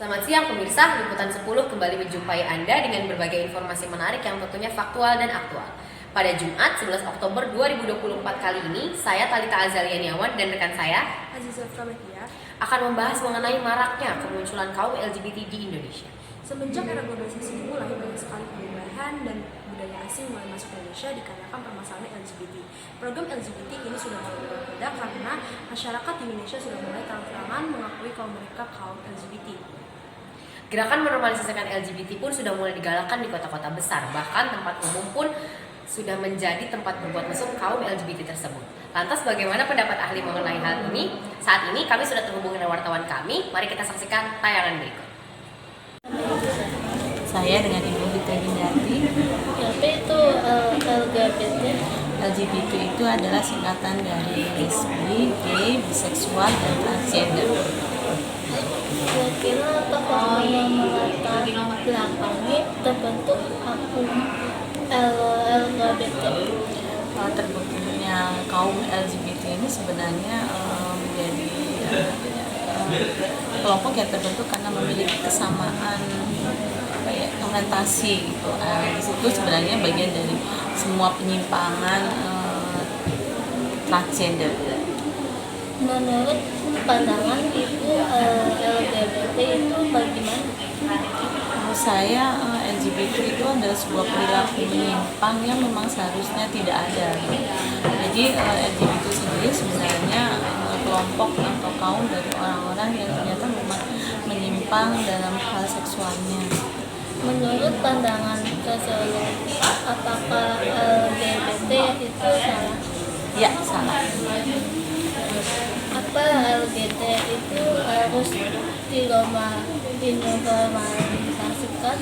Selamat siang pemirsa, Liputan 10 kembali menjumpai Anda dengan berbagai informasi menarik yang tentunya faktual dan aktual. Pada Jumat 11 Oktober 2024 kali ini, saya Talita Azalianiawan dan rekan saya Aziza Prametia akan membahas mengenai maraknya kemunculan kaum LGBT di Indonesia. Semenjak era globalisasi dimulai, banyak sekali perubahan dan budaya asing mulai masuk ke Indonesia dikarenakan permasalahan LGBT. Program LGBT kini sudah mulai berbeda karena masyarakat di Indonesia sudah mulai terang-terangan mengakui kalau mereka kaum LGBT. Gerakan menormalisasikan LGBT pun sudah mulai digalakkan di kota-kota besar, bahkan tempat umum pun sudah menjadi tempat berbuat mesum kaum LGBT tersebut. Lantas bagaimana pendapat ahli mengenai hal ini? Saat ini kami sudah terhubung dengan wartawan kami, mari kita saksikan tayangan berikut. Saya dengan Ibu Gita Gindarti. Apa itu LGBT? LGBT itu adalah singkatan dari lesbi, gay, biseksual, dan transgender. Kira-kira apakah yang melatar belakangi terbentuk akun LGBT? Terbentuknya kaum LGBT ini sebenarnya menjadi kelompok yang terbentuk karena memiliki kesamaan orientasi gitu. Di situ sebenarnya bagian dari semua penyimpangan transgender. Menurut pandangan Ibu, LGBT itu bagaimana? Menurut saya LGBT itu adalah sebuah perilaku menyimpang yang memang seharusnya tidak ada. Jadi LGBT sendiri sebenarnya kelompok atau kaum dari orang-orang yang ternyata memang menyimpang dalam hal seksualnya. Menurut pandangan keseluruhan, apakah LGBT itu salah? Ya, salah. Apa LGBT itu harus dinormalisasikan?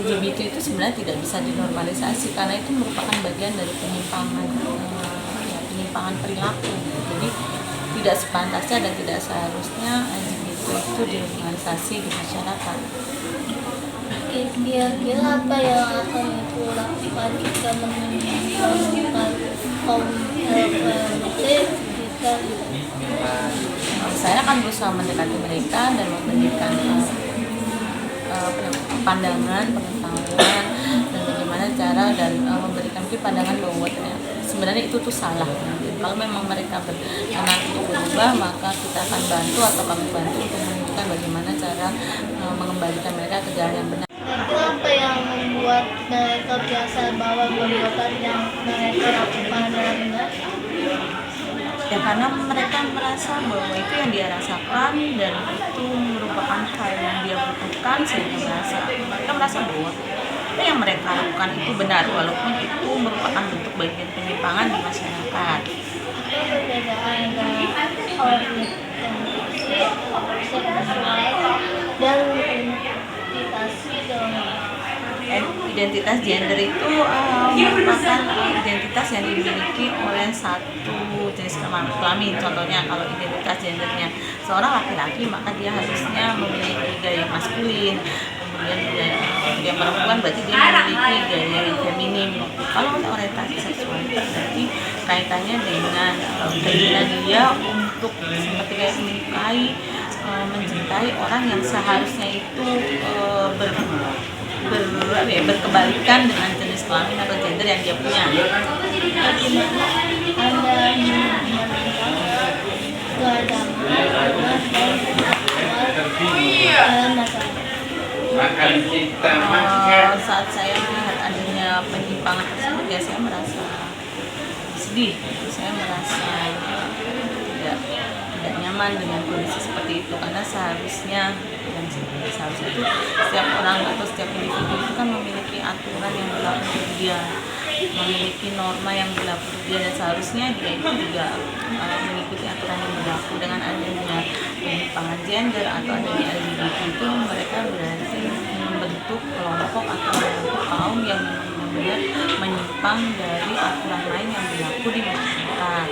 LGBT itu sebenarnya tidak bisa dinormalisasi karena itu merupakan bagian dari penyimpangan perilaku. Jadi tidak sepantasnya dan tidak seharusnya LGBT itu dinormalisasi di masyarakat. Kira-kira apa yang akan Ibu lakukan jika menemukan kaum LGBT jika Saya akan berusaha mendekati mereka dan memberikan pandangan, pengetahuan dan bagaimana cara dan memberikan pandangan bahwa sebenarnya itu tuh salah. Kalau memang mereka nanti untuk berubah, maka kita akan bantu atau kami bantu untuk menunjukkan bagaimana cara mengembalikan mereka ke jalan yang benar. Kira-kira apa yang membuat mereka biasa bahwa perbuatan yang mereka lakukan adalah benar? Ya karena mereka merasa bahwa itu yang dia rasakan dan itu merupakan hal yang dia butuhkan, sehingga mereka merasa bahwa itu yang mereka lakukan itu benar walaupun itu merupakan bentuk bagian penyimpangan di masyarakat. Apa perbedaan antara orientasi seksual dan identitas gender? Identitas gender itu merupakan identitas yang dimiliki oleh satu jenis kelamin. Contohnya kalau identitas gendernya seorang laki-laki, maka dia harusnya memiliki gaya maskulin. Kemudian dia perempuan berarti dia memiliki gaya feminim. Kalau untuk orientasi seksual itu berarti kaitannya dengan keinginan dia untuk seperti kayak menyukai, mencintai orang yang seharusnya itu berkebalikan dengan jenis kelamin atau gender yang dia punya. Bagaimana Anda melihat keagamaan agama dan seksual dalam masyarakat? Saat saya melihat adanya penyimpangan tersebut, ya saya merasa sedih. Saya merasa tidak nyaman dengan kondisi seperti itu karena seharusnya itu setiap orang atau setiap individu itu kan memiliki aturan yang berlaku untuk dia, memiliki norma yang berlaku untuk dia, dan seharusnya dia itu juga mengikuti aturan yang berlaku. Dengan adanya penyimpangan gender atau adanya LGBT itu mereka berarti membentuk kelompok atau membentuk kaum yang benar-benar menyimpang dari aturan lain yang berlaku di masyarakat.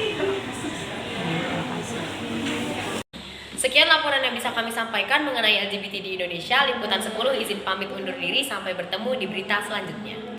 Sekian laporan yang bisa kami sampaikan mengenai LGBT di Indonesia. Liputan 10 izin pamit undur diri, sampai bertemu di berita selanjutnya.